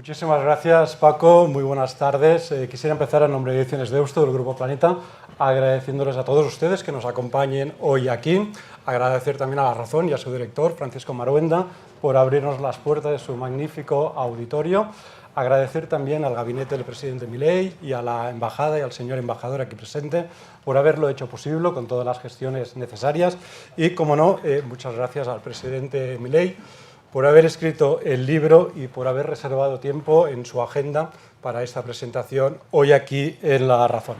Muchísimas gracias, Paco. Muy buenas tardes. Quisiera empezar en nombre de Ediciones Deusto del Grupo Planeta, agradeciéndoles a todos ustedes que nos acompañen hoy aquí. Agradecer también a La Razón y a su director, Francisco Maruenda, por abrirnos las puertas de su magnífico auditorio. Agradecer también al gabinete del presidente Milei y a la embajada y al señor embajador aquí presente por haberlo hecho posible con todas las gestiones necesarias. Y, como no, muchas gracias al presidente Milei por haber escrito el libro y por haber reservado tiempo en su agenda para esta presentación hoy aquí en La Razón.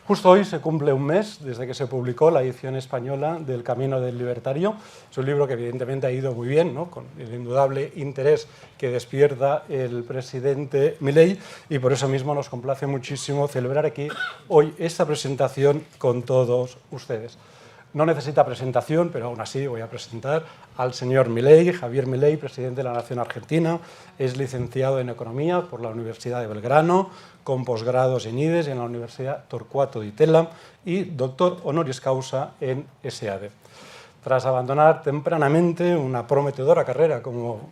Justo hoy se cumple un mes desde que se publicó la edición española del Camino del Libertario. Es un libro que evidentemente ha ido muy bien, ¿no?, con el indudable interés que despierta el presidente Milei, y por eso mismo nos complace muchísimo celebrar aquí hoy esta presentación con todos ustedes. No necesita presentación, pero aún así voy a presentar al señor Milei, Javier Milei, presidente de la Nación Argentina. Es licenciado en Economía por la Universidad de Belgrano, con posgrados en IDES y en la Universidad Torcuato Di Tella, y doctor honoris causa en SEADE. Tras abandonar tempranamente una prometedora carrera como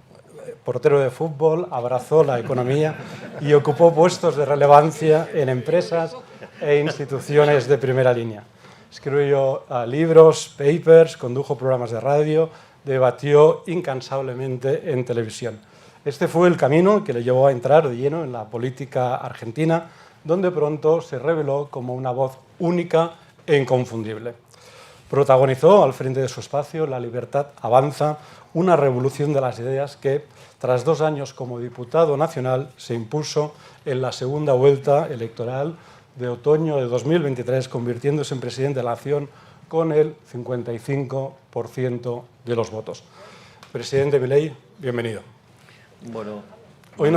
portero de fútbol, abrazó la economía y ocupó puestos de relevancia en empresas e instituciones de primera línea. Escribió libros, papers, condujo programas de radio, debatió incansablemente en televisión. Este fue el camino que le llevó a entrar de lleno en la política argentina, donde pronto se reveló como una voz única e inconfundible. Protagonizó al frente de su espacio La Libertad Avanza, una revolución de las ideas que, tras 2 años como diputado nacional, se impuso en la segunda vuelta electoral de otoño de 2023, convirtiéndose en presidente de la Nación con el 55% de los votos. Presidente Milei, bienvenido. Bueno, Hoy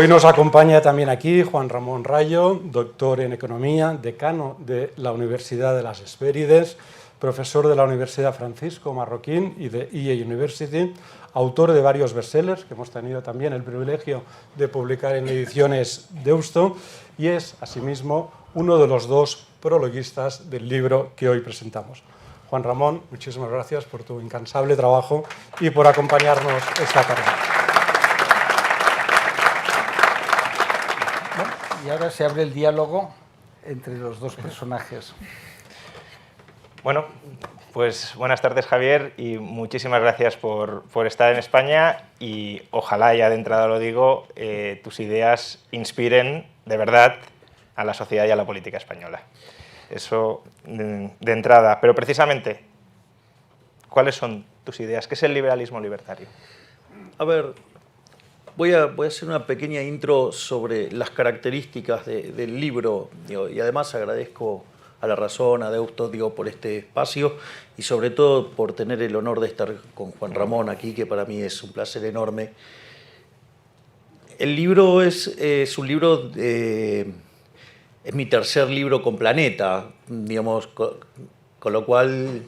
nos acompaña también aquí Juan Ramón Rayo, doctor en Economía, decano de la Universidad de las Hespérides, profesor de la Universidad Francisco Marroquín y de EA University, autor de varios bestsellers que hemos tenido también el privilegio de publicar en Ediciones Deusto, y es, asimismo, uno de los 2 prologuistas del libro que hoy presentamos. Juan Ramón, muchísimas gracias por tu incansable trabajo y por acompañarnos esta tarde. Bueno, y ahora se abre el diálogo entre los 2 personajes. Bueno, pues buenas tardes, Javier, y muchísimas gracias por estar en España, y ojalá, ya de entrada lo digo, tus ideas inspiren de verdad a la sociedad y a la política española. Eso de entrada. Pero precisamente, ¿cuáles son tus ideas? ¿Qué es el liberalismo libertario? A ver, voy a hacer una pequeña intro sobre las características del libro, y además agradezco a La Razón, a Deusto, por este espacio, y sobre todo por tener el honor de estar con Juan Ramón aquí, que para mí es un placer enorme. El libro es un libro, es mi tercer libro con Planeta, digamos, con lo cual,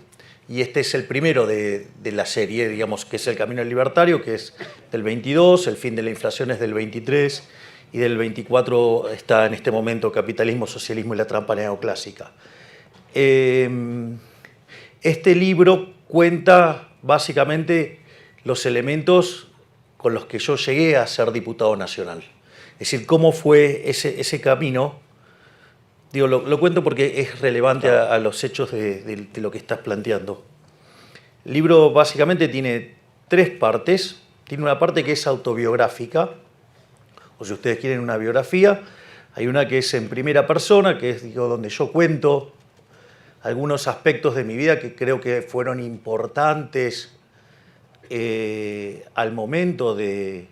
y este es el primero de la serie, digamos, que es El Camino del Libertario, que es del 22, El fin de la inflación es del 23, y del 24 está en este momento Capitalismo, Socialismo y la trampa neoclásica. Este libro cuenta básicamente los elementos con los que yo llegué a ser diputado nacional. Es decir, cómo fue ese camino. Lo cuento porque es relevante a los hechos de lo que estás planteando. El libro básicamente tiene 3 partes. Tiene una parte que es autobiográfica, o si ustedes quieren una biografía. Hay una que es en primera persona, que es donde yo cuento algunos aspectos de mi vida que creo que fueron importantes al momento de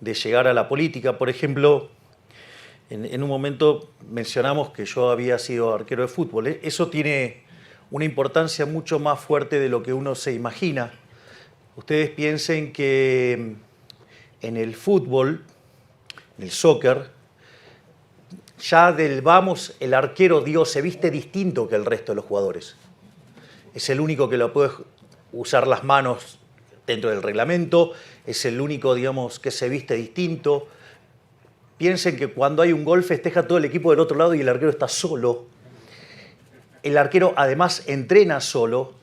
llegar a la política. Por ejemplo, en un momento mencionamos que yo había sido arquero de fútbol. Eso tiene una importancia mucho más fuerte de lo que uno se imagina. Ustedes piensen que en el fútbol, en el soccer, ya del vamos, el arquero, se viste distinto que el resto de los jugadores. Es el único que lo puede usar las manos dentro del reglamento, es el único, que se viste distinto. Piensen que cuando hay un gol festeja todo el equipo del otro lado y el arquero está solo. el arquero además entrena solo,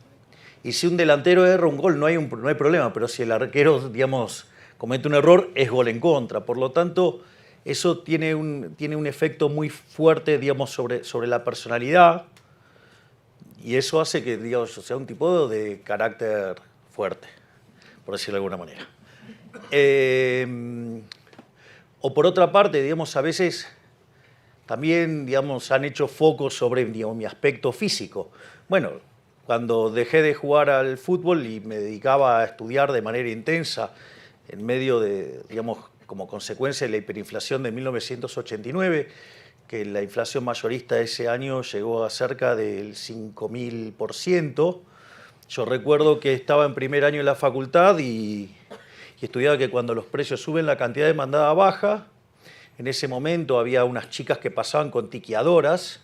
y si un delantero erra un gol no hay problema, pero si el arquero, digamos, comete un error, es gol en contra. Por lo tanto, eso tiene un efecto muy fuerte, digamos, sobre la personalidad, y eso hace que, digamos, sea un tipo de carácter fuerte, por decirlo de alguna manera. O por otra parte, digamos, a veces también, digamos, han hecho foco sobre, digamos, mi aspecto físico. Bueno, cuando dejé de jugar al fútbol y me dedicaba a estudiar de manera intensa en medio de, digamos, como consecuencia de la hiperinflación de 1989, que la inflación mayorista ese año llegó a cerca del 5.000%. Yo recuerdo que estaba en primer año de la facultad y estudiaba que cuando los precios suben la cantidad demandada baja. En ese momento había unas chicas que pasaban con tiqueadoras.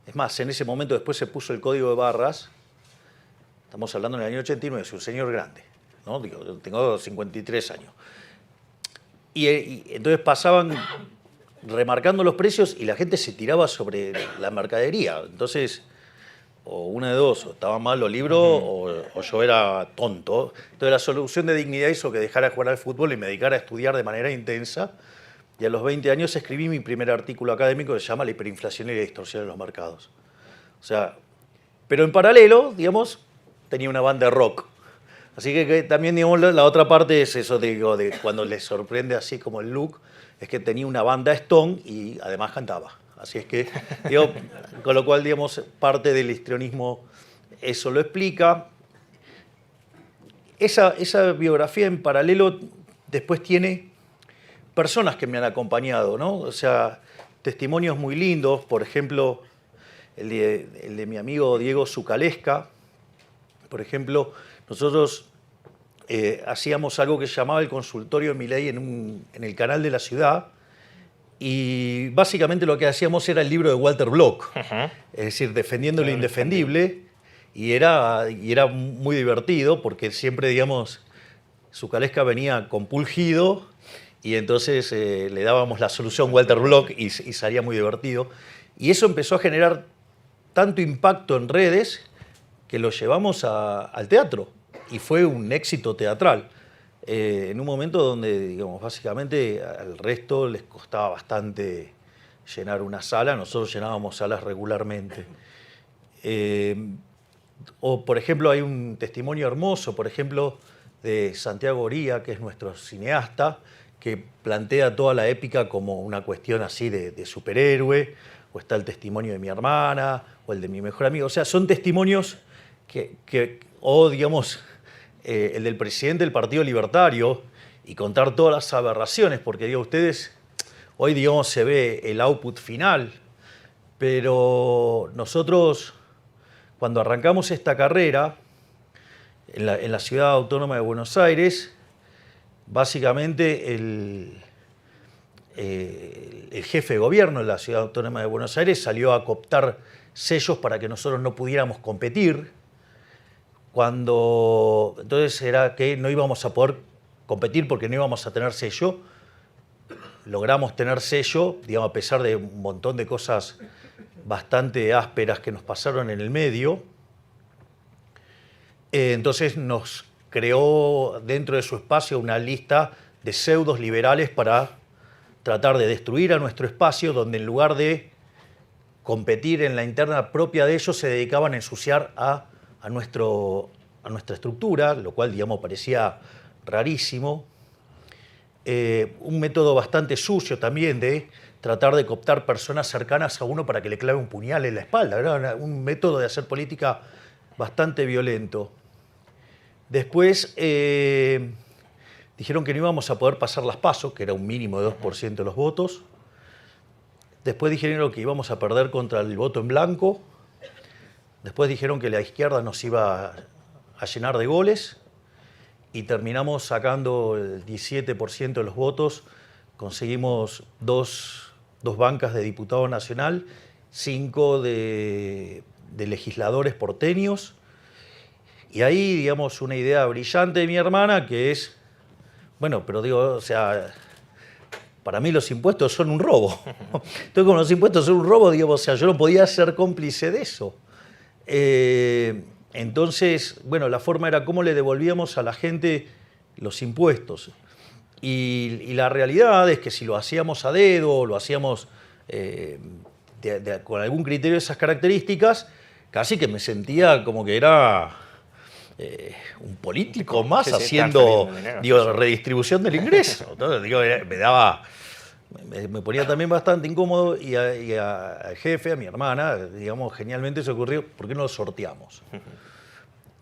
Es más, en ese momento después se puso el código de barras. Estamos hablando en el año 89, soy un señor grande, ¿no? Digo, yo tengo 53 años. Y entonces pasaban remarcando los precios y la gente se tiraba sobre la mercadería. Entonces, o una de dos, o estaba mal los libros o yo era tonto. Entonces la solución de dignidad hizo que dejara de jugar al fútbol y me dedicara a estudiar de manera intensa. Y a los 20 años escribí mi primer artículo académico que se llama La hiperinflación y la distorsión de los mercados. O sea, pero en paralelo, digamos, tenía una banda de rock. Así que también, digamos, la otra parte es eso, digo, de cuando les sorprende así como el look, es que tenía una banda Stone y además cantaba. Así es que, digo, con lo cual, digamos, parte del histrionismo eso lo explica. Esa biografía en paralelo después tiene personas que me han acompañado, ¿no? O sea, testimonios muy lindos, por ejemplo, el de mi amigo Diego Zucalesca. Por ejemplo, nosotros hacíamos algo que se llamaba el consultorio de Milei en el canal de la ciudad, y básicamente lo que hacíamos era el libro de Walter Block, es decir, defendiendo lo indefendible, y era muy divertido porque siempre, digamos, Zucalesca venía compulgido y entonces le dábamos la solución Walter Block y salía muy divertido. Y eso empezó a generar tanto impacto en redes que lo llevamos al teatro y fue un éxito teatral. En un momento donde, digamos, básicamente al resto les costaba bastante llenar una sala, nosotros llenábamos salas regularmente. O, por ejemplo, hay un testimonio hermoso, por ejemplo, de Santiago Oría, que es nuestro cineasta, que plantea toda la épica como una cuestión así de superhéroe, o está el testimonio de mi hermana, o el de mi mejor amigo. O sea, son testimonios o digamos, el del presidente del Partido Libertario, y contar todas las aberraciones, porque digo, ustedes, hoy digamos se ve el output final, pero nosotros cuando arrancamos esta carrera en la Ciudad Autónoma de Buenos Aires, básicamente el jefe de gobierno de la Ciudad Autónoma de Buenos Aires salió a cooptar sellos para que nosotros no pudiéramos competir. Entonces era que no íbamos a poder competir porque no íbamos a tener sello. Logramos tener sello, digamos, a pesar de un montón de cosas bastante ásperas que nos pasaron en el medio. Entonces nos creó dentro de su espacio una lista de pseudos liberales para tratar de destruir a nuestro espacio, donde en lugar de competir en la interna propia de ellos, se dedicaban a ensuciar a nuestra estructura, lo cual, digamos, parecía rarísimo. Un método bastante sucio también de tratar de cooptar personas cercanas a uno para que le clave un puñal en la espalda. Era un método de hacer política bastante violento. Después dijeron que no íbamos a poder pasar las PASO, que era un mínimo de 2% de los votos. Después dijeron que íbamos a perder contra el voto en blanco. Después dijeron que la izquierda nos iba a llenar de goles y terminamos sacando el 17% de los votos. Conseguimos dos bancas de diputado nacional, 5 de legisladores porteños. Y ahí, digamos, una idea brillante de mi hermana que es, bueno, pero digo, o sea, para mí los impuestos son un robo. Entonces, como los impuestos son un robo, digo, o sea, yo no podía ser cómplice de eso. Entonces, bueno, la forma era cómo le devolvíamos a la gente los impuestos. Y la realidad es que si lo hacíamos a dedo, lo hacíamos con algún criterio de esas características, casi que me sentía como que era un político más Sí, sí, haciendo dinero, digo, sí, sí. redistribución del ingreso. Entonces, digo, me ponía también bastante incómodo y al jefe, a mi hermana, digamos, genialmente se ocurrió, ¿por qué no lo sorteamos?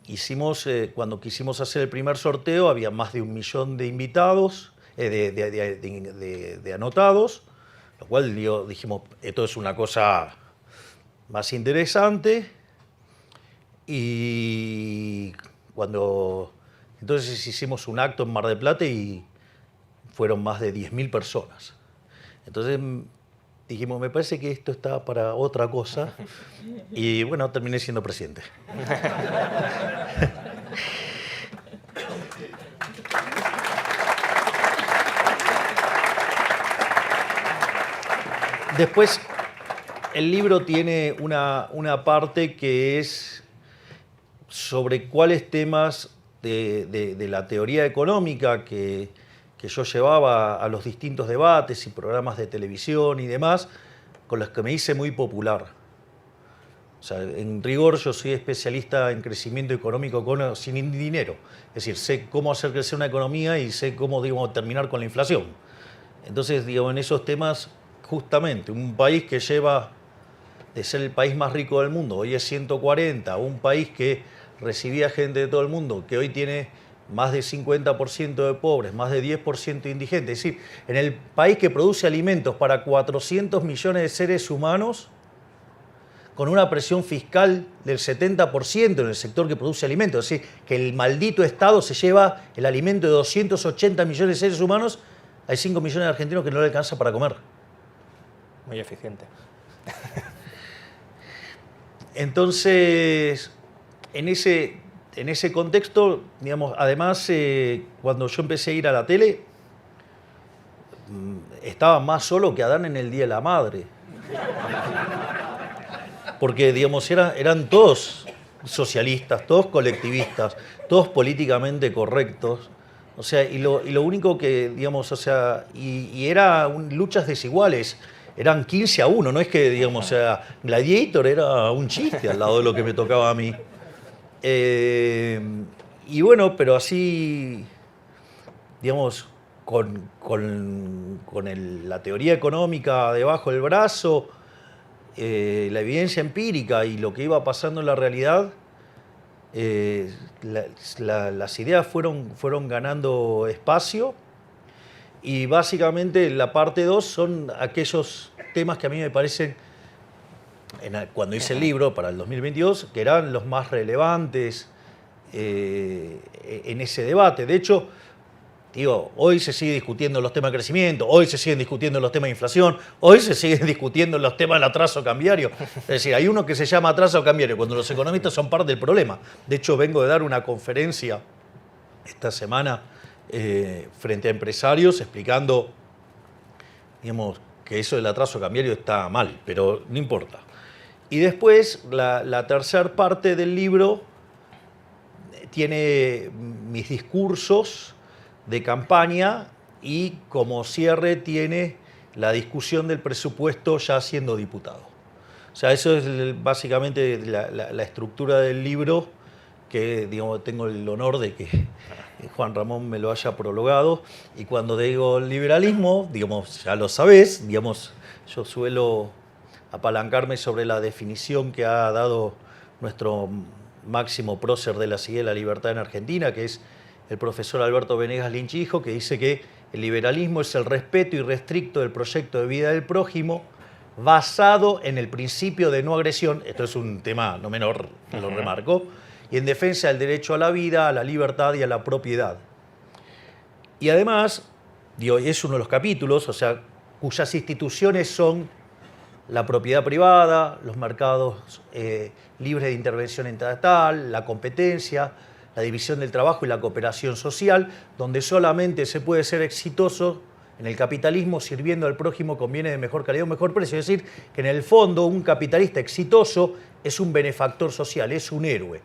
Hicimos, cuando quisimos hacer el primer sorteo, había más de 1 millón de invitados, de anotados, lo cual dijimos, esto es una cosa más interesante. Y entonces hicimos un acto en Mar del Plata y fueron más de 10.000 personas. Entonces dijimos, me parece que esto está para otra cosa. Y bueno, terminé siendo presidente. Después, el libro tiene una parte que es sobre cuáles temas de la teoría económica que yo llevaba a los distintos debates y programas de televisión y demás, con los que me hice muy popular. O sea, en rigor yo soy especialista en crecimiento económico con o sin dinero. Es decir, sé cómo hacer crecer una economía y sé cómo, digamos, terminar con la inflación. Entonces, digo, en esos temas, justamente, un país que lleva de ser el país más rico del mundo, hoy es 140, un país que recibía gente de todo el mundo, que hoy tiene más de 50% de pobres, más de 10% de indigentes. Es decir, en el país que produce alimentos para 400 millones de seres humanos, con una presión fiscal del 70% en el sector que produce alimentos. Es decir, que el maldito Estado se lleva el alimento de 280 millones de seres humanos, hay 5 millones de argentinos que no le alcanza para comer. Muy eficiente. Entonces, en ese contexto, digamos, además, cuando yo empecé a ir a la tele, estaba más solo que Adán en el Día de la Madre. Porque, digamos, eran todos socialistas, todos colectivistas, todos políticamente correctos. O sea, y lo único que, digamos, o sea, y luchas desiguales. Eran 15-1, no es que, digamos, o sea, Gladiator era un chiste al lado de lo que me tocaba a mí. Y bueno, pero así, digamos, con la teoría económica debajo del brazo, la evidencia empírica y lo que iba pasando en la realidad, las ideas fueron ganando espacio. Y básicamente la parte 2 son aquellos temas que a mí me parecen, cuando hice el libro para el 2022, que eran los más relevantes en ese debate. De hecho, digo, hoy se sigue discutiendo los temas de crecimiento, hoy se siguen discutiendo los temas de inflación, hoy se siguen discutiendo los temas del atraso cambiario. Es decir, hay uno que se llama atraso cambiario, cuando los economistas son parte del problema. De hecho, vengo de dar una conferencia esta semana frente a empresarios explicando, digamos, que eso del atraso cambiario está mal, pero no importa. Y después, la tercera parte del libro tiene mis discursos de campaña y como cierre tiene la discusión del presupuesto ya siendo diputado. O sea, eso es básicamente la estructura del libro que, digamos, tengo el honor de que Juan Ramón me lo haya prologado. Y cuando digo liberalismo, digamos, ya lo sabés, digamos, yo suelo apalancarme sobre la definición que ha dado nuestro máximo prócer de la CIE de la libertad en Argentina, que es el profesor Alberto Venegas Lynch hijo, que dice que el liberalismo es el respeto irrestricto del proyecto de vida del prójimo basado en el principio de no agresión, esto es un tema no menor, lo remarco, y en defensa del derecho a la vida, a la libertad y a la propiedad. Y además, digo, es uno de los capítulos, o sea, cuyas instituciones son la propiedad privada, los mercados libres de intervención estatal, la competencia, la división del trabajo y la cooperación social, donde solamente se puede ser exitoso en el capitalismo sirviendo al prójimo con bienes de mejor calidad o mejor precio. Es decir, que en el fondo un capitalista exitoso es un benefactor social, es un héroe.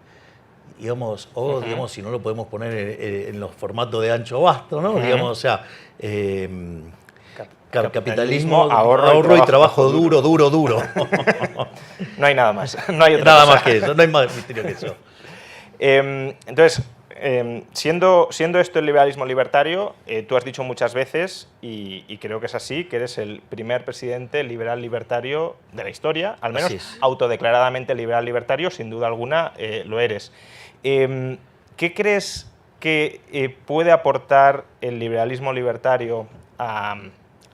Digamos, o digamos, si no lo podemos poner en los formatos de ancho basto, ¿no? Digamos, o sea, capitalismo, ahorro y trabajo duro. No hay nada más. No hay otra Nada cosa. más que eso, no hay más misterio que eso. Entonces, siendo esto el liberalismo libertario, tú has dicho muchas veces, y creo que es así, que eres el primer presidente liberal libertario de la historia, al menos autodeclaradamente liberal libertario, sin duda alguna lo eres. ¿Qué crees que puede aportar el liberalismo libertario a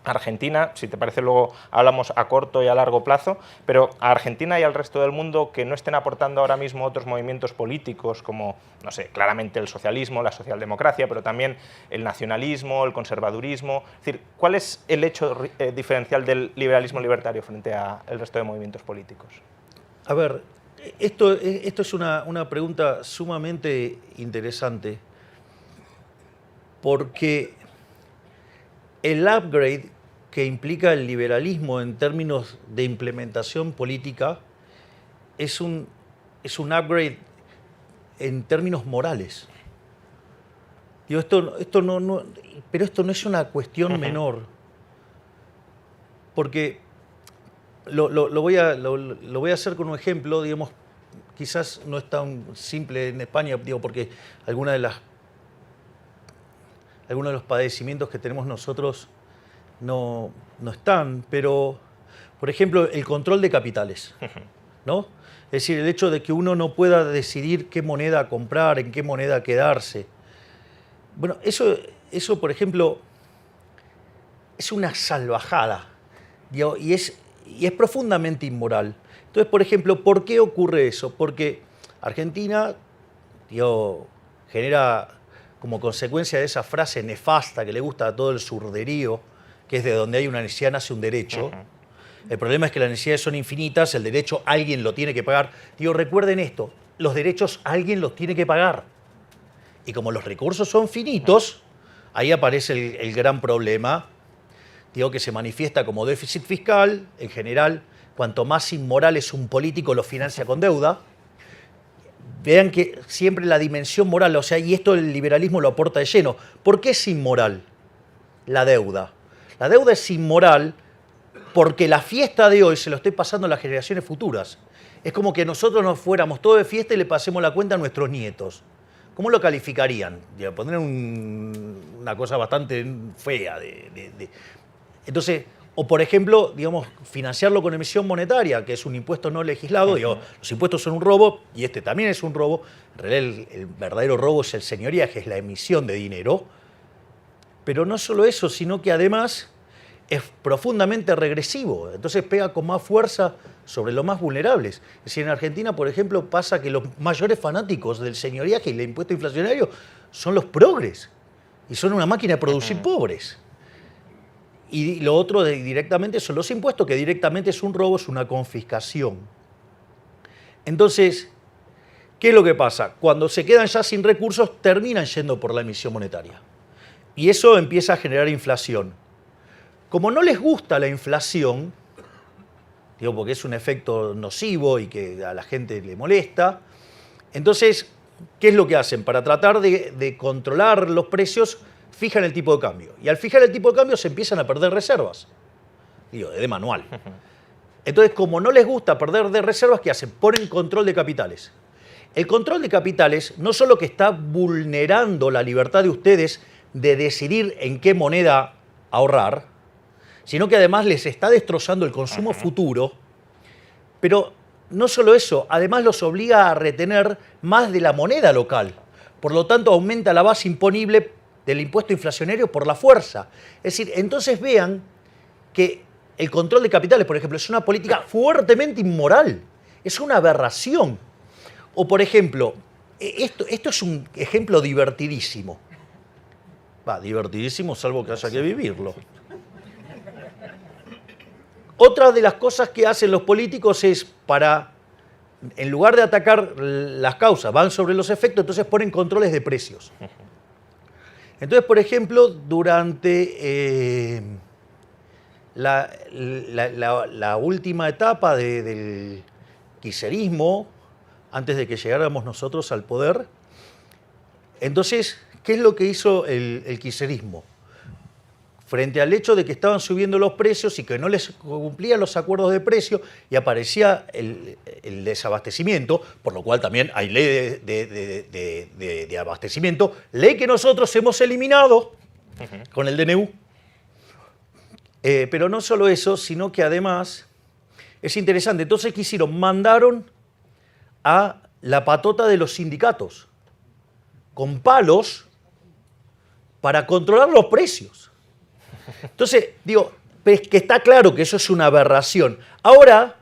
Argentina? Si te parece, luego hablamos a corto y a largo plazo, pero a Argentina y al resto del mundo que no estén aportando ahora mismo otros movimientos políticos como, no sé, claramente el socialismo, la socialdemocracia, pero también el nacionalismo, el conservadurismo. Es decir, ¿cuál es el hecho diferencial del liberalismo libertario frente al resto de movimientos políticos? A ver, esto es una pregunta sumamente interesante porque el upgrade que implica el liberalismo en términos de implementación política es un upgrade en términos morales. Digo, pero esto no es una cuestión menor, porque lo voy a hacer con un ejemplo, digamos, quizás no es tan simple en España, digo, porque algunos de los padecimientos que tenemos nosotros no están, pero, por ejemplo, el control de capitales, ¿no? Es decir, el hecho de que uno no pueda decidir qué moneda comprar, en qué moneda quedarse. Bueno, eso por ejemplo, es una salvajada, digo, y es profundamente inmoral. Entonces, por ejemplo, ¿por qué ocurre eso? Porque Argentina, digo, genera como consecuencia de esa frase nefasta que le gusta a todo el surderío, que es de donde hay una necesidad nace un derecho. El problema es que las necesidades son infinitas, el derecho alguien lo tiene que pagar. Digo, recuerden esto, los derechos alguien los tiene que pagar. Y como los recursos son finitos, ahí aparece el gran problema, digo, que se manifiesta como déficit fiscal. En general, cuanto más inmoral es un político, lo financia con deuda. Vean que siempre la dimensión moral, o sea, y esto el liberalismo lo aporta de lleno. ¿Por qué es inmoral la deuda? La deuda es inmoral porque la fiesta de hoy se lo estoy pasando a las generaciones futuras. Es como que nosotros nos fuéramos todos de fiesta y le pasemos la cuenta a nuestros nietos. ¿Cómo lo calificarían? Pondrían una cosa bastante fea. Entonces, o por ejemplo, digamos, financiarlo con emisión monetaria, que es un impuesto no legislado. Digo, los impuestos son un robo y este también es un robo. En realidad el verdadero robo es el señoriaje, es la emisión de dinero. Pero no solo eso, sino que además es profundamente regresivo. Entonces pega con más fuerza sobre los más vulnerables. Es decir, en Argentina, por ejemplo, pasa que los mayores fanáticos del señoriaje y el impuesto inflacionario son los progres. Y son una máquina de producir pobres. Y lo otro directamente son los impuestos, que directamente es un robo, es una confiscación. Entonces, ¿qué es lo que pasa? Cuando se quedan ya sin recursos, terminan yendo por la emisión monetaria. Y eso empieza a generar inflación. Como no les gusta la inflación, digo, porque es un efecto nocivo y que a la gente le molesta, entonces, ¿qué es lo que hacen? Para tratar de controlar los precios, fijan el tipo de cambio. Y al fijar el tipo de cambio se empiezan a perder reservas. Digo, de manual. Entonces, como no les gusta perder de reservas, ¿qué hacen? Ponen control de capitales. El control de capitales no solo que está vulnerando la libertad de ustedes de decidir en qué moneda ahorrar, sino que además les está destrozando el consumo futuro, pero no solo eso, además los obliga a retener más de la moneda local. Por lo tanto, aumenta la base imponible del impuesto inflacionario por la fuerza. Es decir, entonces vean que el control de capitales, por ejemplo, es una política fuertemente inmoral, es una aberración. O, por ejemplo, esto es un ejemplo divertidísimo. Divertidísimo, salvo que haya que vivirlo. Otra de las cosas que hacen los políticos es en lugar de atacar las causas, van sobre los efectos, entonces ponen controles de precios. Entonces, por ejemplo, durante la última etapa del kirchnerismo, antes de que llegáramos nosotros al poder, entonces, ¿qué es lo que hizo el kirchnerismo? Frente al hecho de que estaban subiendo los precios y que no les cumplían los acuerdos de precio y aparecía el desabastecimiento, por lo cual también hay ley de abastecimiento, ley que nosotros hemos eliminado con el DNU. Pero no solo eso, sino que además es interesante. Entonces, ¿qué hicieron? Mandaron a la patota de los sindicatos con palos para controlar los precios. Entonces, digo, es que está claro que eso es una aberración. Ahora,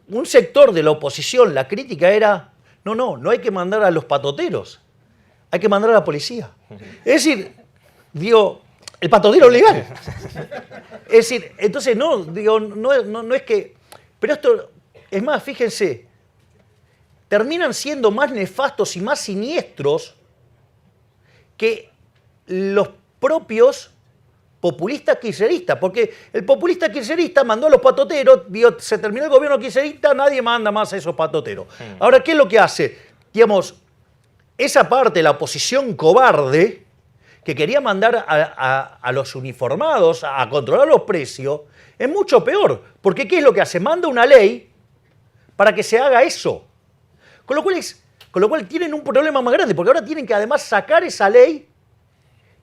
un sector de la oposición, la crítica era, no hay que mandar a los patoteros, hay que mandar a la policía. Es decir, digo, el patotero legal. Es decir, entonces no es que... Pero esto, es más, fíjense, terminan siendo más nefastos y más siniestros que los propios populistas kirchneristas, porque el populista kirchnerista mandó a los patoteros, se terminó el gobierno kirchnerista, nadie manda más a esos patoteros. Ahora, ¿qué es lo que hace? Digamos, esa parte de la oposición cobarde que quería mandar a los uniformados a controlar los precios, es mucho peor, porque ¿qué es lo que hace? Manda una ley para que se haga eso. Con lo cual tienen un problema más grande, porque ahora tienen que además sacar esa ley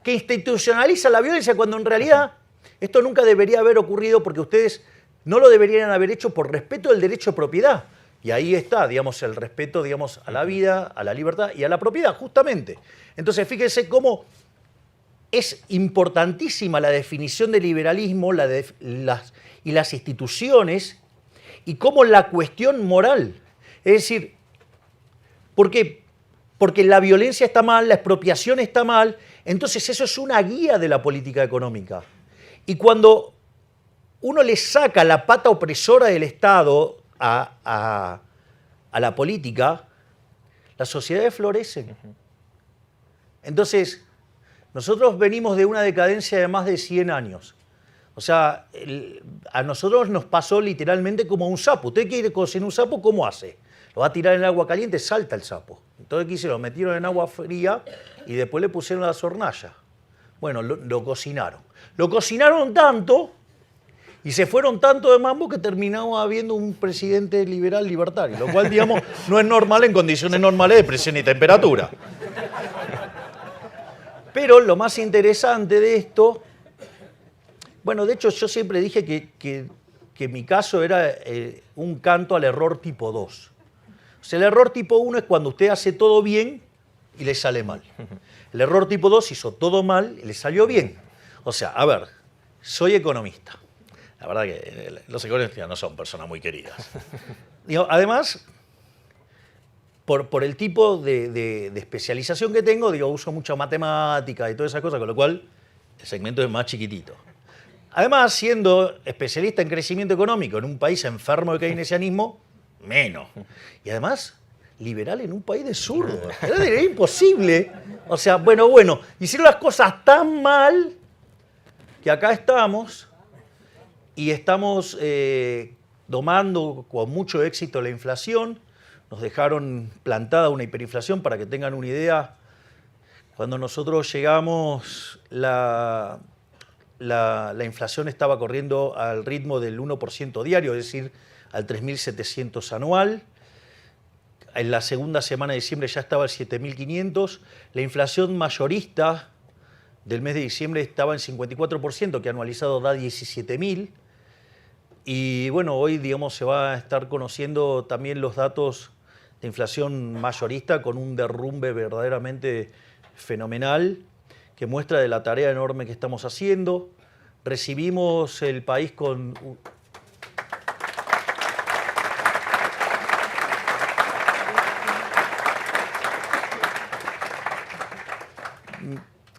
que institucionaliza la violencia, cuando en realidad esto nunca debería haber ocurrido porque ustedes no lo deberían haber hecho por respeto del derecho de propiedad. Y ahí está, digamos, el respeto, digamos, a la vida, a la libertad y a la propiedad, justamente. Entonces, fíjense cómo es importantísima la definición de liberalismo y las instituciones, y cómo la cuestión moral. Es decir, ¿por qué? Porque la violencia está mal, la expropiación está mal, entonces eso es una guía de la política económica. Y cuando uno le saca la pata opresora del Estado a la política, las sociedades florecen. Entonces, nosotros venimos de una decadencia de más de 100 años. O sea, a nosotros nos pasó literalmente como un sapo. Usted quiere cocinar un sapo, ¿cómo hace? Lo va a tirar en el agua caliente, salta el sapo. Entonces, ¿qué hicieron? Lo metieron en agua fría y después le pusieron la hornalla. Bueno, lo cocinaron. Lo cocinaron tanto y se fueron tanto de mambo que terminamos habiendo un presidente liberal libertario, lo cual, digamos, no es normal en condiciones normales de presión y temperatura. Pero lo más interesante de esto, bueno, de hecho yo siempre dije que mi caso era un canto al error tipo 2. O sea, el error tipo 1 es cuando usted hace todo bien y le sale mal. El error tipo 2 hizo todo mal y le salió bien. O sea, a ver, soy economista. La verdad que los economistas no son personas muy queridas. Digo, además, por el tipo de especialización que tengo, digo, uso mucho matemática y todas esas cosas, con lo cual el segmento es más chiquitito. Además, siendo especialista en crecimiento económico en un país enfermo de keynesianismo, menos. Y además, liberal en un país de zurdos. Era imposible. O sea, bueno, hicieron las cosas tan mal que acá estamos y estamos domando con mucho éxito la inflación. Nos dejaron plantada una hiperinflación, para que tengan una idea. Cuando nosotros llegamos, la inflación estaba corriendo al ritmo del 1% diario, es decir, al 3.700 anual. En la segunda semana de diciembre ya estaba al 7.500. La inflación mayorista del mes de diciembre estaba en 54%, que anualizado da 17.000. Y bueno, hoy, digamos, se va a estar conociendo también los datos de inflación mayorista, con un derrumbe verdaderamente fenomenal que muestra de la tarea enorme que estamos haciendo. Recibimos el país con...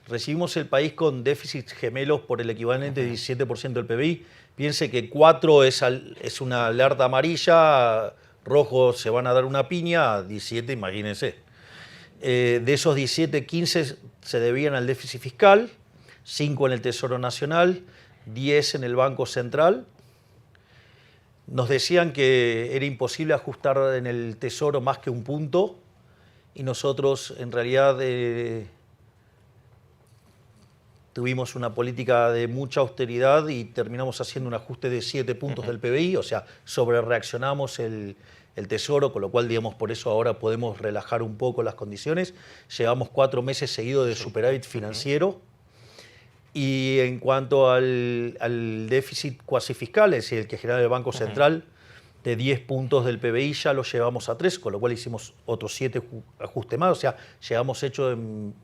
Recibimos el país con déficits gemelos por el equivalente de 17% del PBI. Piense que 4 es una alerta amarilla, rojo se van a dar una piña, 17 imagínense. De esos 17, 15 se debían al déficit fiscal, 5 en el Tesoro Nacional, 10 en el Banco Central. Nos decían que era imposible ajustar en el Tesoro más que un punto y nosotros en realidad tuvimos una política de mucha austeridad y terminamos haciendo un ajuste de 7 puntos del PBI, o sea, sobrereaccionamos el Tesoro, con lo cual, digamos, por eso ahora podemos relajar un poco las condiciones. Llevamos 4 meses seguidos de superávit financiero. Y en cuanto al déficit cuasi fiscal, es decir, el que genera el Banco Central, de 10 puntos del PBI ya lo llevamos a 3, con lo cual hicimos otros 7 ajustes más. O sea, llegamos hecho en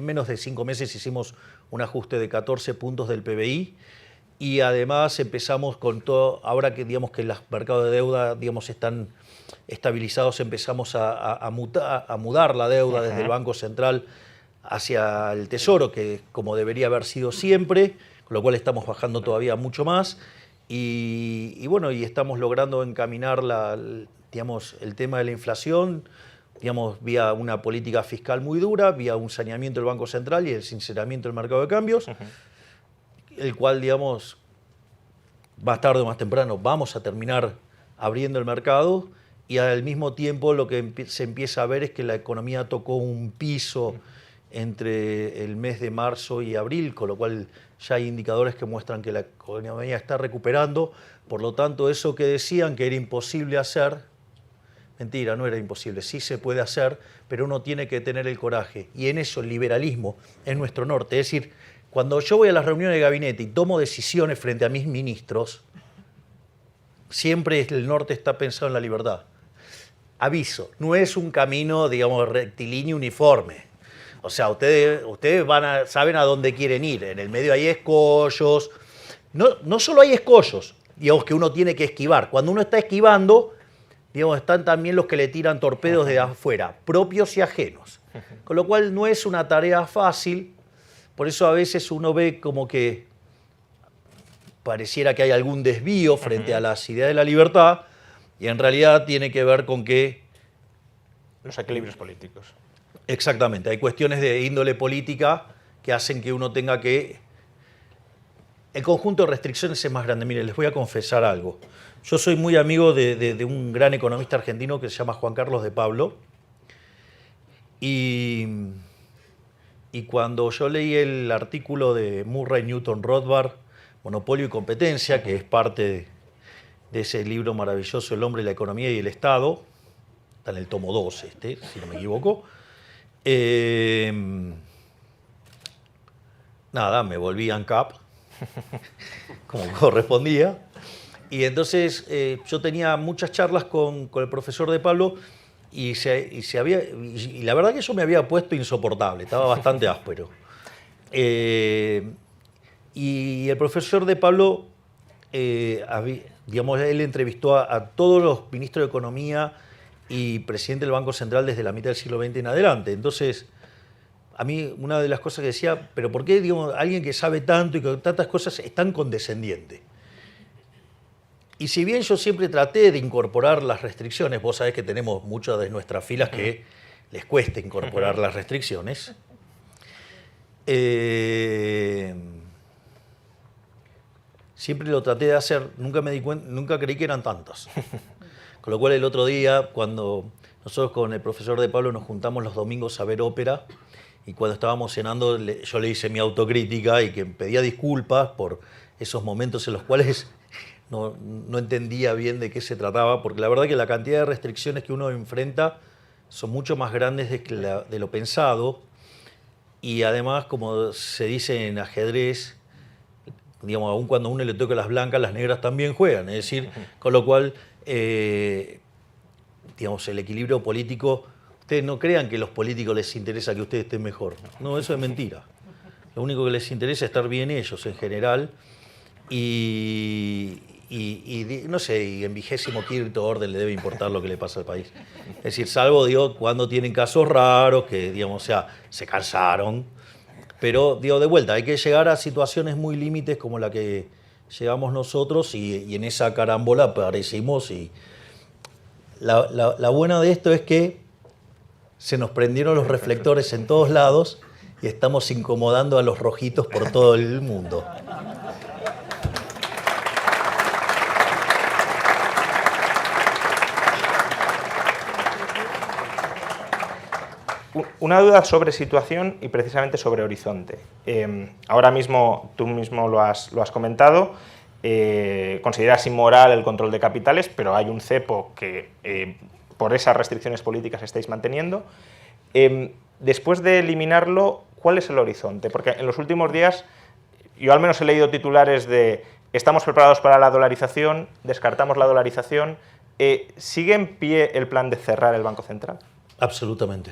menos de 5 meses hicimos un ajuste de 14 puntos del PBI. Y además empezamos con todo, ahora que digamos que los mercados de deuda digamos, están estabilizados, empezamos a mudar la deuda desde el Banco Central hacia el Tesoro, que como debería haber sido siempre, con lo cual estamos bajando todavía mucho más y bueno, y estamos logrando encaminar digamos, el tema de la inflación, digamos, vía una política fiscal muy dura, vía un saneamiento del Banco Central y el sinceramiento del mercado de cambios, el cual, digamos, más tarde o más temprano vamos a terminar abriendo el mercado y al mismo tiempo lo que se empieza a ver es que la economía tocó un piso entre el mes de marzo y abril, con lo cual ya hay indicadores que muestran que la economía está recuperando. Por lo tanto, eso que decían que era imposible hacer, mentira, no era imposible, sí se puede hacer, pero uno tiene que tener el coraje. Y en eso el liberalismo es nuestro norte. Es decir, cuando yo voy a las reuniones de gabinete y tomo decisiones frente a mis ministros, siempre el norte está pensado en la libertad. Aviso, no es un camino, digamos, rectilíneo uniforme. O sea, ustedes saben a dónde quieren ir. En el medio hay escollos. No solo hay escollos, digamos, que uno tiene que esquivar. Cuando uno está esquivando, digamos, están también los que le tiran torpedos de afuera, propios y ajenos. Con lo cual no es una tarea fácil. Por eso a veces uno ve como que pareciera que hay algún desvío frente a las ideas de la libertad y en realidad tiene que ver con que los equilibrios políticos. Exactamente, hay cuestiones de índole política que hacen que uno tenga que... El conjunto de restricciones es más grande. Mire, les voy a confesar algo. Yo soy muy amigo de un gran economista argentino que se llama Juan Carlos de Pablo. Y cuando yo leí el artículo de Murray Newton Rothbard, Monopolio y Competencia, que es parte de ese libro maravilloso El hombre, la economía y el Estado, está en el tomo 2, si no me equivoco, nada, me volví ANCAP, como correspondía. Y entonces yo tenía muchas charlas con el profesor de Pablo y la verdad que eso me había puesto insoportable, estaba bastante áspero. Y el profesor de Pablo, digamos, él entrevistó a todos los ministros de Economía y presidente del Banco Central desde la mitad del siglo XX en adelante. Entonces, a mí una de las cosas que decía, pero ¿por qué, digamos, alguien que sabe tanto y con tantas cosas es tan condescendiente? Y si bien yo siempre traté de incorporar las restricciones, vos sabés que tenemos muchas de nuestras filas que les cuesta incorporar las restricciones, siempre lo traté de hacer, nunca creí que eran tantas. Con lo cual el otro día, cuando nosotros con el profesor de Pablo nos juntamos los domingos a ver ópera, y cuando estábamos cenando yo le hice mi autocrítica y que pedía disculpas por esos momentos en los cuales no entendía bien de qué se trataba, porque la verdad que la cantidad de restricciones que uno enfrenta son mucho más grandes de lo pensado, y además, como se dice en ajedrez, digamos, aun cuando a uno le toca las blancas, las negras también juegan, es decir, con lo cual, digamos, el equilibrio político, ustedes no crean que a los políticos les interesa que ustedes estén mejor, no, eso es mentira. Lo único que les interesa es estar bien ellos en general, y no sé, y en 25º orden le debe importar lo que le pasa al país. Es decir, salvo, digo, cuando tienen casos raros, que, digamos, o sea, se cansaron, pero, digo, de vuelta, hay que llegar a situaciones muy límites como la que llegamos nosotros y en esa carambola aparecimos. Y la buena de esto es que se nos prendieron los reflectores en todos lados y estamos incomodando a los rojitos por todo el mundo. Una duda sobre situación y precisamente sobre horizonte. Ahora mismo, tú mismo lo has comentado, consideras inmoral el control de capitales, pero hay un cepo que por esas restricciones políticas estáis manteniendo. Después de eliminarlo, ¿cuál es el horizonte? Porque en los últimos días, yo al menos he leído titulares de estamos preparados para la dolarización, descartamos la dolarización. ¿Sigue en pie el plan de cerrar el Banco Central? Absolutamente.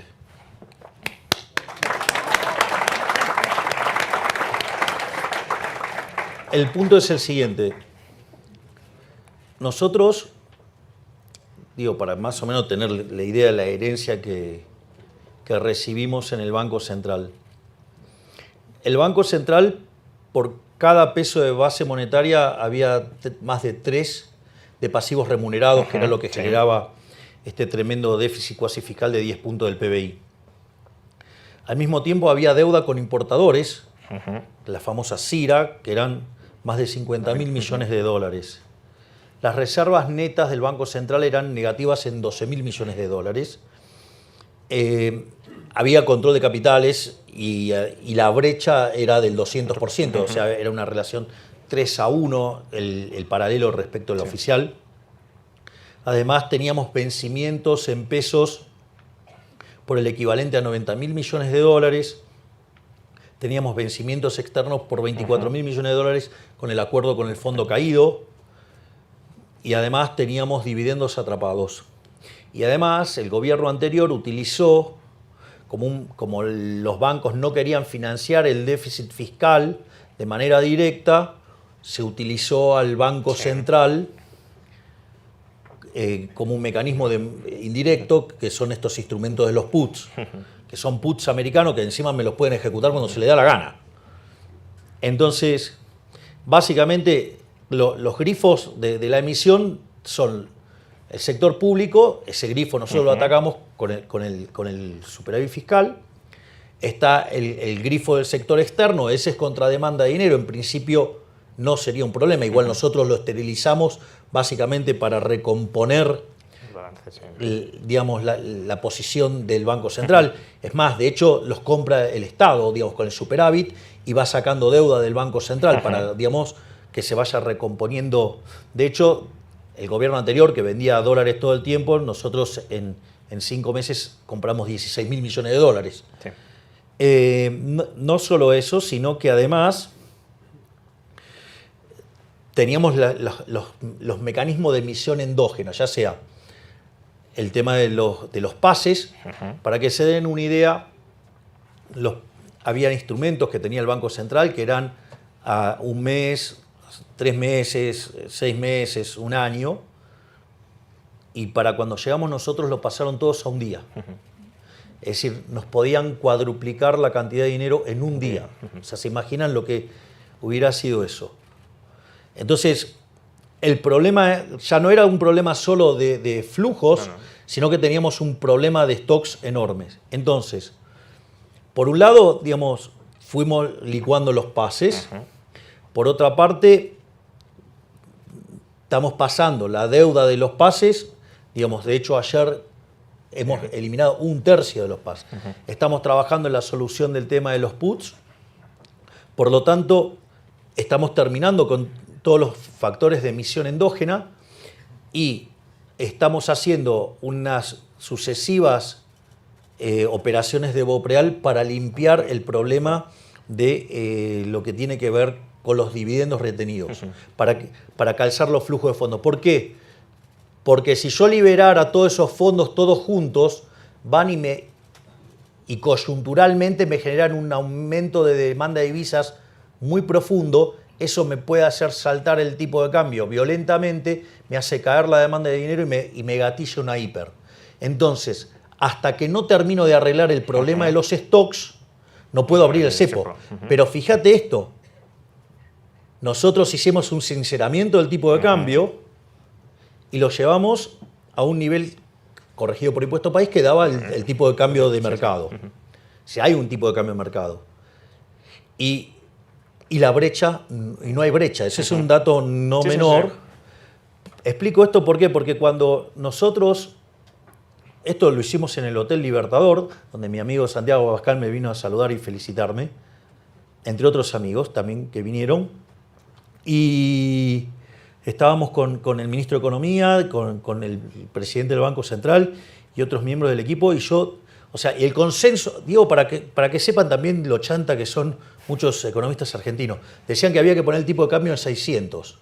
El punto es el siguiente. Nosotros, digo, para más o menos tener la idea de la herencia que recibimos en el Banco Central. El Banco Central, por cada peso de base monetaria, había más de 3 de pasivos remunerados, que era lo que generaba este tremendo déficit cuasi fiscal de 10 puntos del PBI. Al mismo tiempo había deuda con importadores, la famosa CIRA, que eran más de 50.000 millones de dólares. Las reservas netas del Banco Central eran negativas en 12.000 millones de dólares. Había control de capitales y la brecha era del 200%, o sea, era una relación 3-1, el paralelo respecto al oficial. Además, teníamos vencimientos en pesos por el equivalente a 90.000 millones de dólares. Teníamos vencimientos externos por 24.000 millones de dólares con el acuerdo con el fondo caído. Y además teníamos dividendos atrapados. Y además el gobierno anterior utilizó, como los bancos no querían financiar el déficit fiscal de manera directa, se utilizó al Banco Central como un mecanismo indirecto, que son estos instrumentos de los puts. Que son puts americanos que encima me los pueden ejecutar cuando se les da la gana. Entonces, básicamente, los grifos de la emisión son el sector público, ese grifo nosotros lo atacamos con el superávit fiscal. Está el grifo del sector externo, ese es contra demanda de dinero, en principio no sería un problema, igual nosotros lo esterilizamos básicamente para recomponer digamos, la posición del Banco Central. Es más, de hecho, los compra el Estado, digamos, con el superávit y va sacando deuda del Banco Central para, digamos, que se vaya recomponiendo. De hecho, el gobierno anterior, que vendía dólares todo el tiempo, nosotros en 5 meses compramos 16.000 millones de dólares. Sí. No solo eso, sino que además teníamos los mecanismos de emisión endógena, ya sea el tema de los pases. Para que se den una idea, había instrumentos que tenía el Banco Central que eran a 1 mes, 3 meses, 6 meses, 1 año, y para cuando llegamos nosotros lo pasaron todos a 1 día. Es decir, nos podían cuadruplicar la cantidad de dinero en 1 día. O sea, ¿se imaginan lo que hubiera sido eso? Entonces, el problema ya no era un problema solo de flujos, sino que teníamos un problema de stocks enormes. Entonces, por un lado, digamos, fuimos licuando los pases. Por otra parte, estamos pasando la deuda de los pases. Digamos, de hecho, ayer hemos eliminado 1/3 de los pases. Estamos trabajando en la solución del tema de los puts. Por lo tanto, estamos terminando con todos los factores de emisión endógena y estamos haciendo unas sucesivas operaciones de BOPREAL para limpiar el problema de lo que tiene que ver con los dividendos retenidos, para calzar los flujos de fondos. ¿Por qué? Porque si yo liberara todos esos fondos todos juntos, van y coyunturalmente me generan un aumento de demanda de divisas muy profundo. Eso me puede hacer saltar el tipo de cambio violentamente, me hace caer la demanda de dinero y me gatilla una hiper. Entonces, hasta que no termino de arreglar el problema de los stocks, no puedo abrir el cepo. Pero fíjate esto, nosotros hicimos un sinceramiento del tipo de cambio y lo llevamos a un nivel corregido por impuesto país, que daba el tipo de cambio de mercado. Si hay un tipo de cambio de mercado. Y la brecha, y no hay brecha, ese es un dato no menor. Explico esto ¿por qué? Porque cuando nosotros, esto lo hicimos en el Hotel Libertador, donde mi amigo Santiago Abascal me vino a saludar y felicitarme, entre otros amigos también que vinieron, y estábamos con el ministro de Economía, con el presidente del Banco Central y otros miembros del equipo, y yo, o sea, y el consenso, digo, para que sepan también lo chanta que son muchos economistas argentinos, decían que había que poner el tipo de cambio en 600.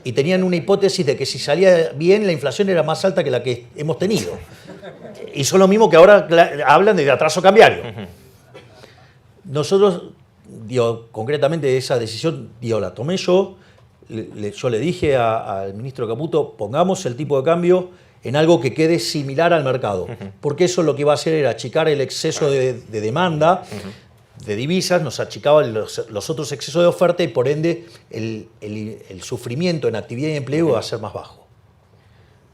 Y tenían una hipótesis de que si salía bien, la inflación era más alta que la que hemos tenido. Y son lo mismo que ahora hablan de atraso cambiario. Nosotros, digo, concretamente esa decisión, digo, la tomé yo. Yo le dije al ministro Caputo, pongamos el tipo de cambio en algo que quede similar al mercado. Porque eso lo que iba a hacer era achicar el exceso de demanda de divisas, nos achicaban los otros excesos de oferta y por ende el sufrimiento en actividad y empleo iba a ser más bajo.